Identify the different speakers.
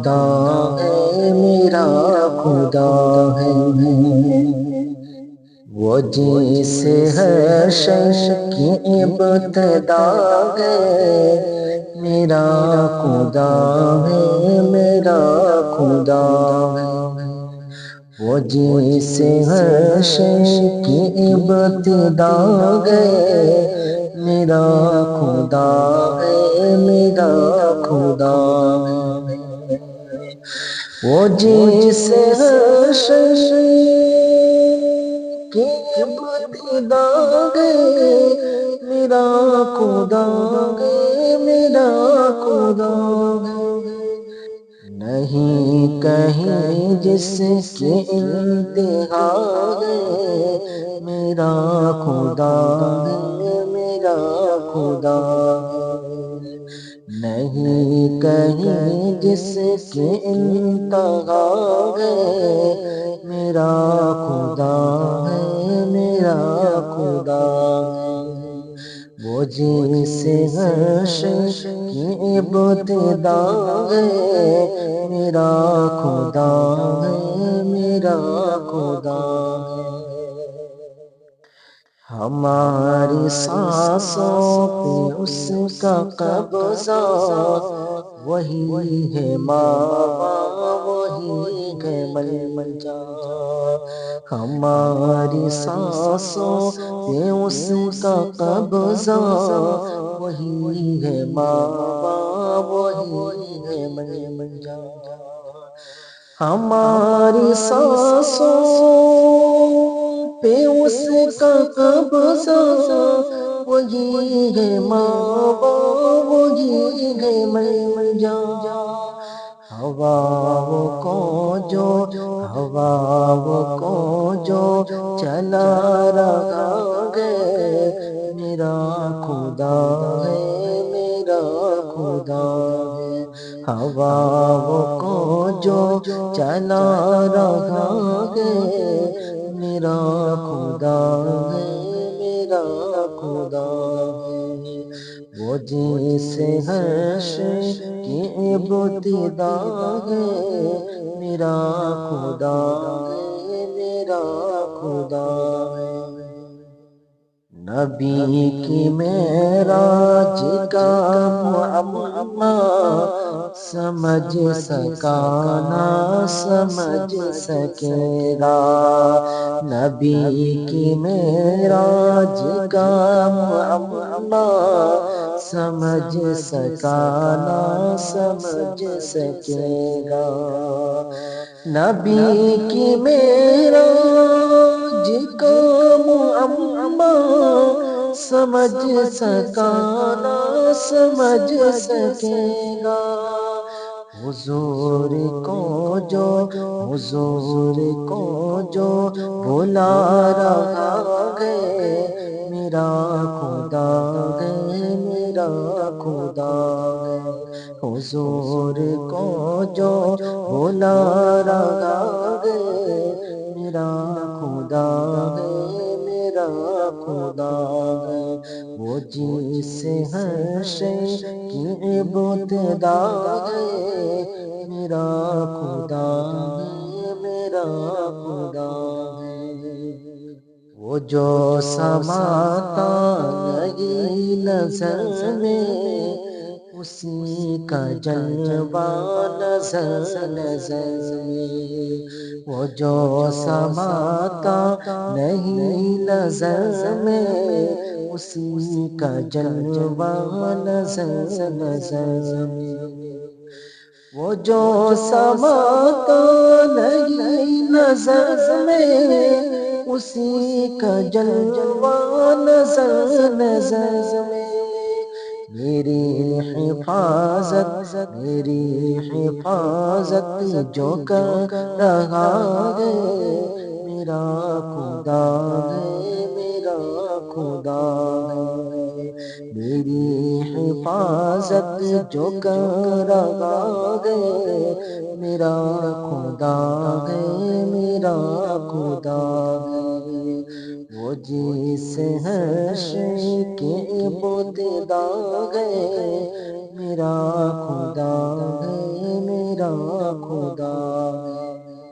Speaker 1: خدا ہے میرا خدا ہے، وہ جیسے ہر شے کی ابتدا ہے، میرا خدا ہے میرا خدا ہے، وہ جیسے ہر شے کی ابتدا ہے، میرا خدا ہے میرا خدا ہے، وہ جیسے ہر شے کی ابتدا ہے، میرا خدا ہے میرا خدا ہے، نہیں کہیں جس کی انتہا ہے، میرا خدا ہے میرا خدا ہے، نہیں کہیں جس کی انتہا ہے، میرا خدا ہے میرا خدا ہے، وہ جیسے ہر شے کی ابتدا ہے، میرا خدا ہے میرا خدا ہے، ہماری سانسوں پہ اس کا قبضہ، وہی ہے ماوا وہی ہے ملجا، ہماری سانسوں پہ اس کا قبضہ، وہی ہے ماوا وہی ہے ملجا، ہماری سانسوں پہ اس کا قبضہ، وہی ہے ماوا وہی ہے ملجا، ہواؤں کو جو چلا رہا ہے، میرا خدا ہے میرا خدا ہے، ہواؤں کو جو چلا رہا ہے، میرا خدا ہے میرا خدا ہے، وہ جیسے ہر شے کی ابتدا ہے، میرا خدا ہے میرا خدا ہے، نبی کی معراج کا معمہ سمجھ سکا نہ سمجھ سکے گا، نبی کی معراج کا معمہ سمجھ سکا نہ سمجھ سکے گا، نبی کی معراج کا معمہ سمجھ سکا نہ سمجھ سکے گا، حضور کو جو بلا رہا ہے، میرا خدا ہے میرا خدا ہے، حضور کو جو بلا رہا ہے، میرا خدا ہے میرا خدا ہے، وہ جیسے ہر شے کی ابتدا ہے، میرا خدا ہے میرا خدا ہے، وہ جو سماتا نہیں نظر میں، اسی کا جلوہ نظر میں، وہ جو سماتا نہیں نظر میں، اسی کا جلوہ نظر میں، وہ جو سماتا نہیں نظر میں، اسی کا جلوہ نظر میں، میری حفاظت جو کر رہا ہے، میرا خدا ہے میرا خدا ہے، میری حفاظت جو کر رہا ہے، میرا خدا ہے میرا خدا ہے، وہ جیسے ہر شے کی ابتدا ہے، میرا خدا ہے میرا خدا ہے۔